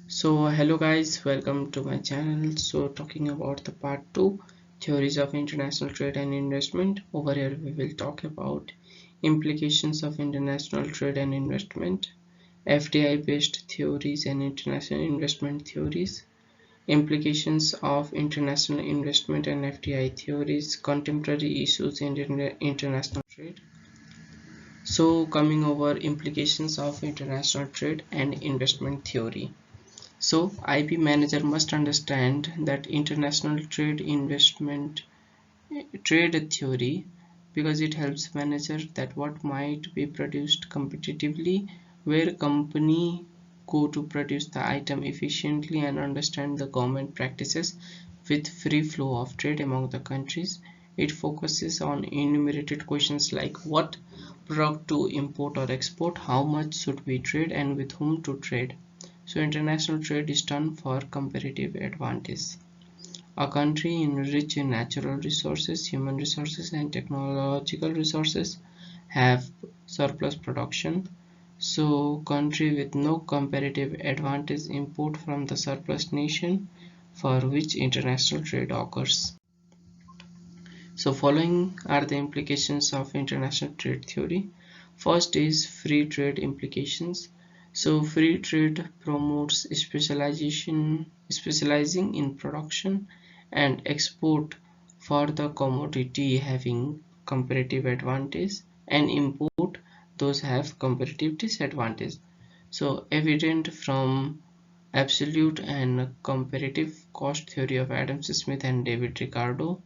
So hello guys, welcome to my channel. So talking about the part 2, theories of international trade and investment. Over here we will talk about implications of international trade and investment, FDI based theories and international investment theories, implications of international investment and FDI theories, contemporary issues in international trade. So coming over implications of international trade and investment theory. So IP manager must understand that international trade theory because it helps manager that what might be produced competitively, where company go to produce the item efficiently, and understand the government practices with free flow of trade among the countries. It focuses on enumerated questions like what product to import or export, how much should we trade, and with whom to trade. So international trade is done for comparative advantage. A country rich in natural resources, human resources, and technological resources have surplus production. So country with no comparative advantage import from the surplus nation for which international trade occurs. So following are the implications of international trade theory. First is free trade implications. So free trade promotes specializing in production and export for the commodity having comparative advantage, and import those have comparative disadvantage. So evident from absolute and comparative cost theory of Adam Smith and David Ricardo.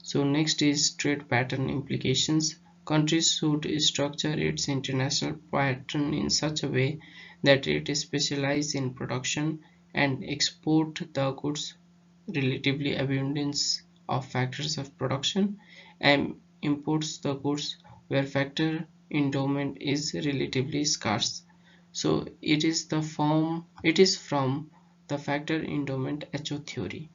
So next is trade pattern implications. Countries should structure its international pattern in such a way that it specializes in production and export the goods relatively abundance of factors of production, and imports the goods where factor endowment is relatively scarce. So it is from the factor endowment HO theory.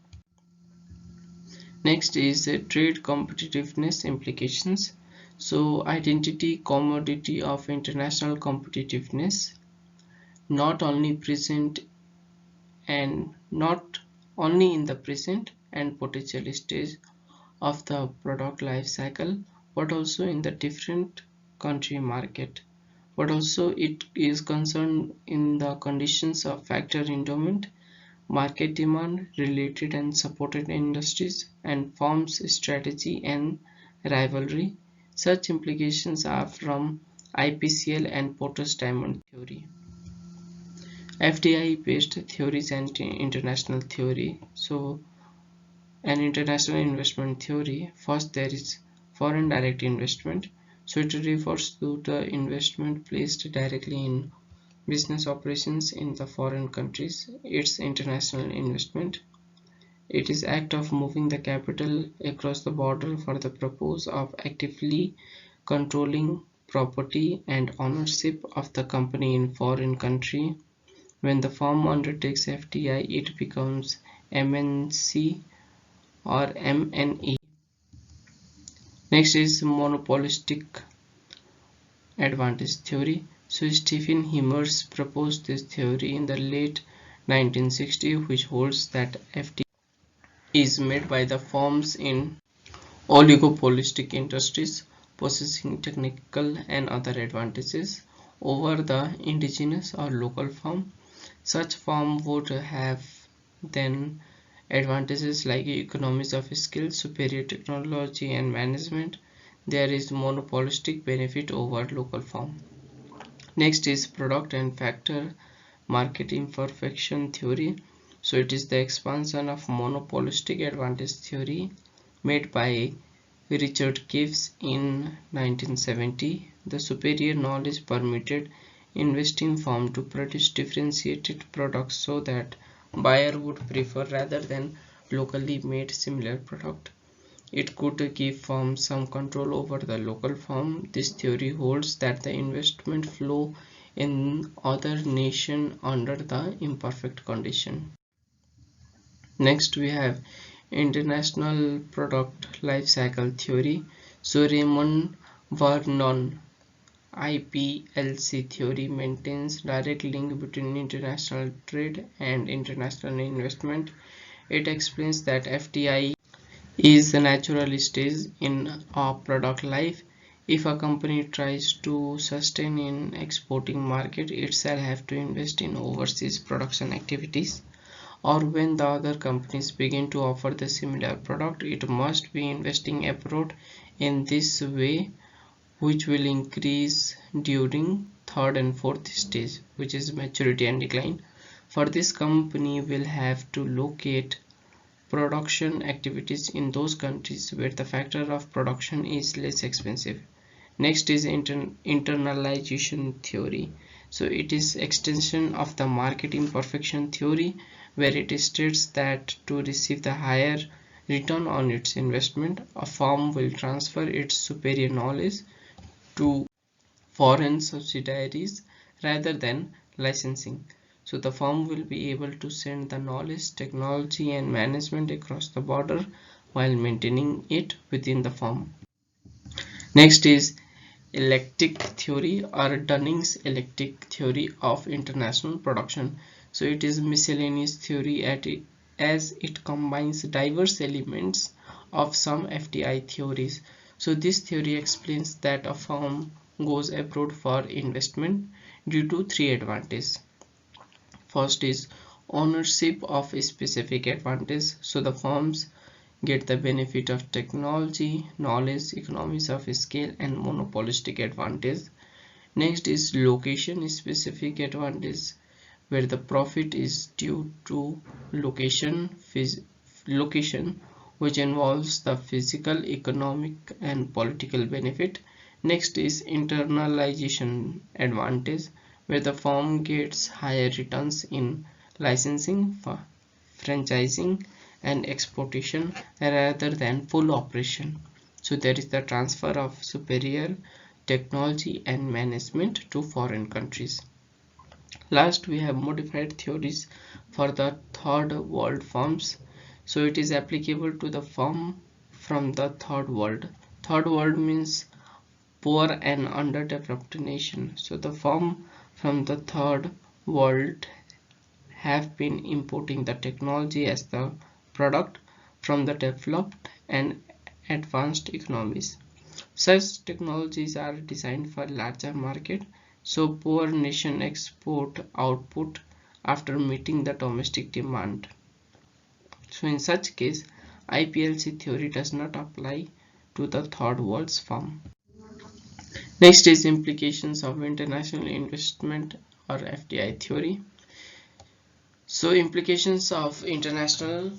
Next is trade competitiveness implications. So identity commodity of international competitiveness, not only present and not only in the present and potential stage of the product life cycle, but also in the different country market, but also it is concerned in the conditions of factor endowment, market demand, related and supported industries, and forms strategy and rivalry. Such implications are from IPCL and Porter's diamond theory. FDI based theories and international theory. So an international investment theory. First, there is foreign direct investment. So it refers to the investment placed directly in business operations in the foreign countries. It's international investment. It is act of moving the capital across the border for the purpose of actively controlling property and ownership of the company in foreign country. When the firm undertakes FDI, it becomes MNC or MNE. Next is monopolistic advantage theory. So Stephen Hemers proposed this theory in the late 1960s, which holds that FDI is made by the firms in oligopolistic industries possessing technical and other advantages over the indigenous or local firm. Such firm would have then advantages like economies of scale, superior technology and management. There is monopolistic benefit over local firm. Next is product and factor market imperfection theory. So it is the expansion of monopolistic advantage theory made by Richard Gibbs in 1970. The superior knowledge permitted investing firm to produce differentiated products so that buyer would prefer rather than locally made similar product. It could give firms some control over the local firm. This theory holds that the investment flow in other nation under the imperfect condition. Next we have international product life cycle theory. So Raymond Vernon IPLC theory maintains direct link between international trade and international investment. It explains that FDI is the natural stage in a product life. If a company tries to sustain in exporting market, itself have to invest in overseas production activities, or when the other companies begin to offer the similar product, it must be investing abroad. In this way, which will increase during third and fourth stage, which is maturity and decline. For this, company will have to locate production activities in those countries where the factor of production is less expensive. Next is internalization theory. So it is extension of the market imperfection theory, where it states that to receive the higher return on its investment, a firm will transfer its superior knowledge to foreign subsidiaries rather than licensing. So the firm will be able to send the knowledge, technology and management across the border while maintaining it within the firm. Next is eclectic theory, or Dunning's eclectic theory of international production. So it is miscellaneous theory as it combines diverse elements of some FDI theories. So this theory explains that a firm goes abroad for investment due to three advantages. First is ownership of a specific advantage. So the firms get the benefit of technology, knowledge, economies of scale and monopolistic advantage. Next is location specific advantage, where the profit is due to location, which involves the physical, economic and political benefit. Next is internalization advantage, where the firm gets higher returns in licensing, franchising and exportation rather than full operation. So there is the transfer of superior technology and management to foreign countries. Last, we have modified theories for the third world firms. So it is applicable to the firm from the third world. Third world means poor and underdeveloped nation. So the firm from the third world have been importing the technology as the product from the developed and advanced economies. Such technologies are designed for larger market, so poor nation export output after meeting the domestic demand. So in such case, IPLC theory does not apply to the third world's firm. Next is implications of international investment, or FDI theory. So implications of international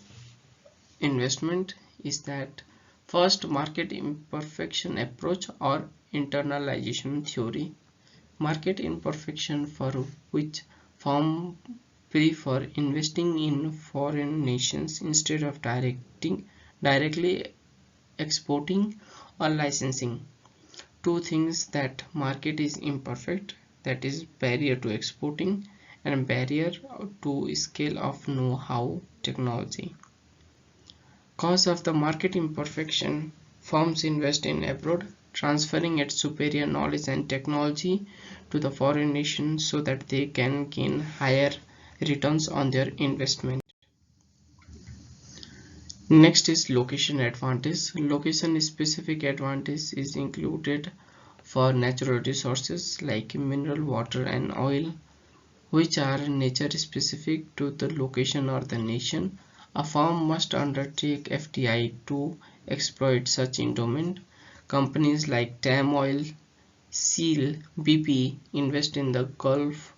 investment is that first, market imperfection approach, or internalization theory. Market imperfection, for which firms prefer investing in foreign nations instead of directly exporting or licensing. Two things: that market is imperfect, that is barrier to exporting, and barrier to scale of know-how technology. Cause of the market imperfection: firms invest in abroad, transferring its superior knowledge and technology to the foreign nation so that they can gain higher returns on their investment. Next is location advantage. Location specific advantage is included for natural resources like mineral water and oil, which are nature specific to the location or the nation. A firm must undertake FDI to exploit such endowment. Companies like TAM Oil, SEAL, BP invest in the Gulf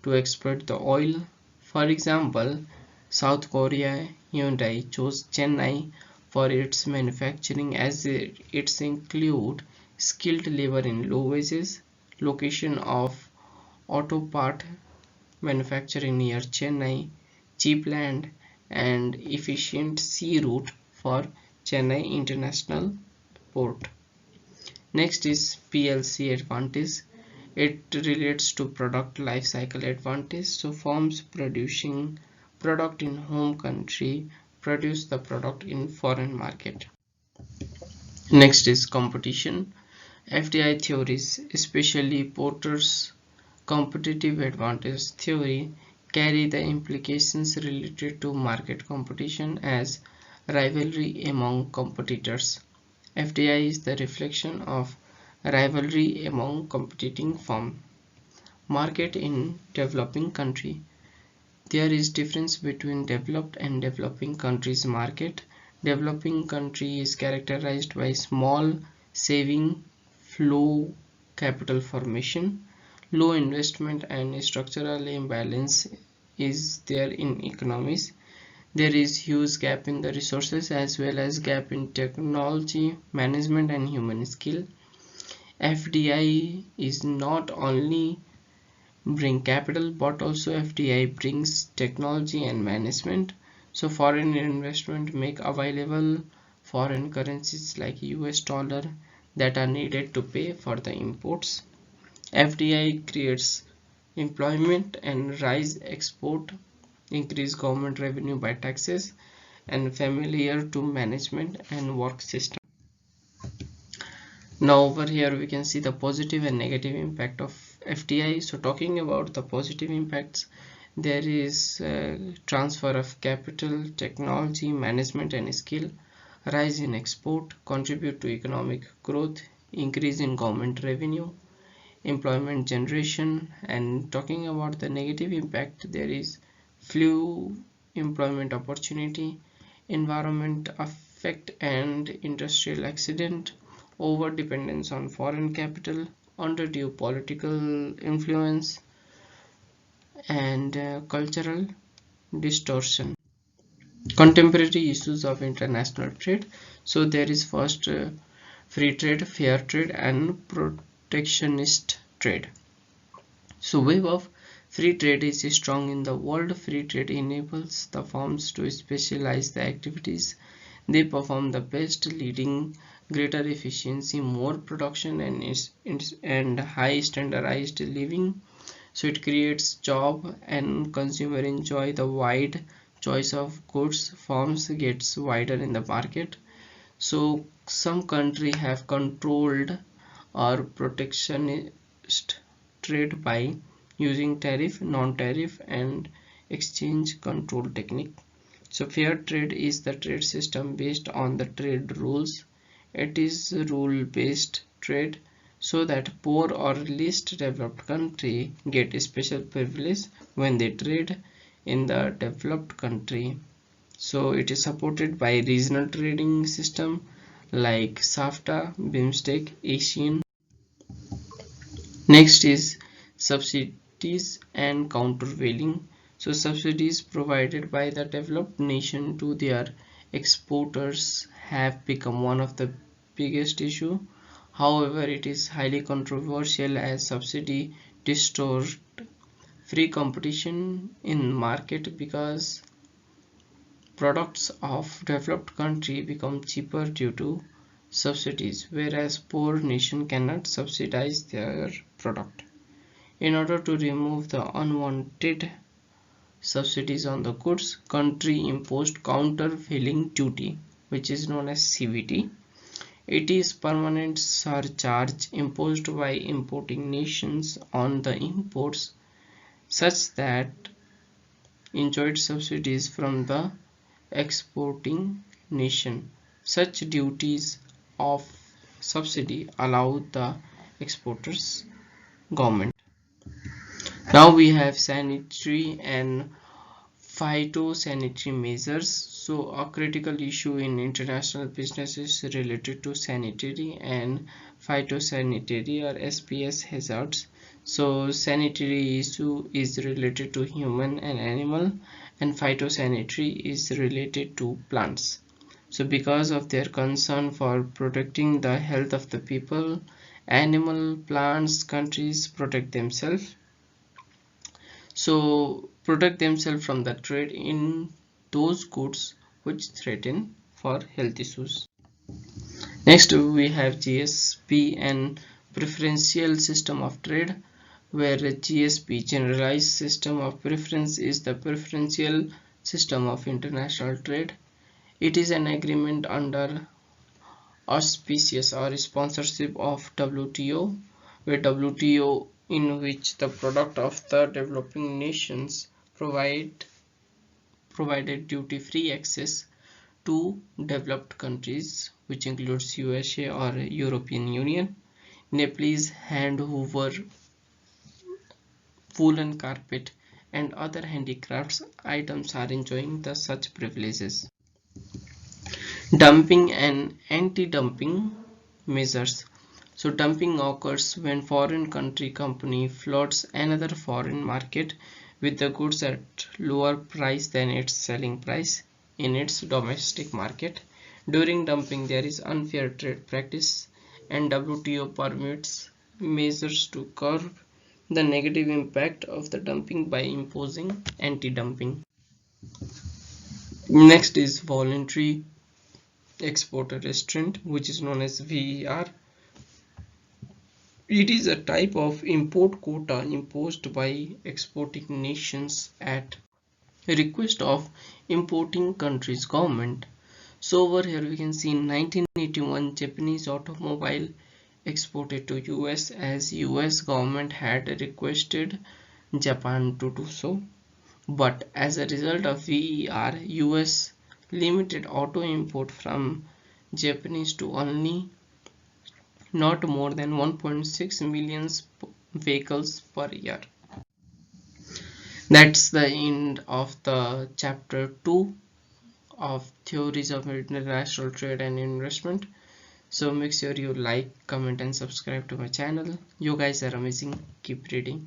to exploit the oil. For example, South Korea Hyundai chose Chennai for its manufacturing as it includes skilled labor in low wages, location of auto part manufacturing near Chennai, cheap land, and efficient sea route for Chennai International Port. Next is PLC advantage. It relates to product life cycle advantage. So firms producing product in home country produce the product in foreign market. Next is competition. FDI theories, especially Porter's competitive advantage theory, carry the implications related to market competition as rivalry among competitors. FDI is the reflection of rivalry among competing firms. Market in developing country. There is difference between developed and developing countries market. Developing country is characterized by small saving, flow capital formation, low investment and structural imbalance is there in economies. There is huge gap in the resources as well as gap in technology, management and human skill. FDI is not only bring capital but also FDI brings technology and management. So foreign investment make available foreign currencies like US dollar that are needed to pay for the imports. FDI creates employment and rise export, increase government revenue by taxes and familiar to management and work system. Now over here we can see the positive and negative impact of FDI. So talking about the positive impacts, there is transfer of capital, technology, management and skill, rise in export, contribute to economic growth, increase in government revenue, employment generation. And talking about the negative impact, there is few employment opportunity, environment effect and industrial accident, over dependence on foreign capital, undue political influence and cultural distortion. Contemporary issues of international trade. So there is first free trade, fair trade and protectionist trade. So wave of free trade is strong in the world. Free trade enables the firms to specialize the activities they perform the best, leading greater efficiency, more production and high standardized living. So it creates job and consumer enjoy the wide choice of goods. Firms gets wider in the market. So some country have controlled or protectionist trade by using tariff, non-tariff and exchange control technique. So fair trade is the trade system based on the trade rules. It is rule based trade so that poor or least developed country get a special privilege when they trade in the developed country. So it is supported by regional trading system like SAFTA, BIMSTEC, ASEAN. Next is subsidies and countervailing. So subsidies provided by the developed nation to their exporters have become one of the biggest issue. However, it is highly controversial as subsidy distort free competition in market because products of developed country become cheaper due to subsidies, whereas poor nation cannot subsidize their product. In order to remove the unwanted subsidies on the goods, country imposed countervailing duty, which is known as CVT. It is permanent surcharge imposed by importing nations on the imports such that enjoyed subsidies from the exporting nation. Such duties of subsidy allow the exporters government. Now we have sanitary and phytosanitary measures. So a critical issue in international business is related to sanitary and phytosanitary or SPS hazards. So sanitary issue is related to human and animal and phytosanitary is related to plants. So because of their concern for protecting the health of the people, animal, plants, countries protect themselves. So protect themselves from the trade in those goods which threaten for health issues. Next we have GSP and preferential system of trade, where GSP generalized system of preference is the preferential system of international trade. It is an agreement under auspicious or sponsorship of WTO, where WTO in which the product of the developing nations provided duty-free access to developed countries, which includes USA or European Union. Nepalese hand hoover, woolen carpet, and other handicrafts items are enjoying the such privileges. Dumping and anti-dumping measures. So dumping occurs when foreign country company floods another foreign market with the goods at lower price than its selling price in its domestic market. During dumping there is unfair trade practice, and WTO permits measures to curb the negative impact of the dumping by imposing anti-dumping. Next is voluntary export restraint, which is known as VER. It is a type of import quota imposed by exporting nations at request of importing country's government. So over here we can see in 1981 Japanese automobile exported to US as US government had requested Japan to do so. But as a result of VER, US limited auto import from Japanese to only not more than 1.6 million vehicles per year. That's the end of the chapter 2 of theories of international trade and investment. So make sure you like, comment and subscribe to my channel. You guys are amazing. Keep reading.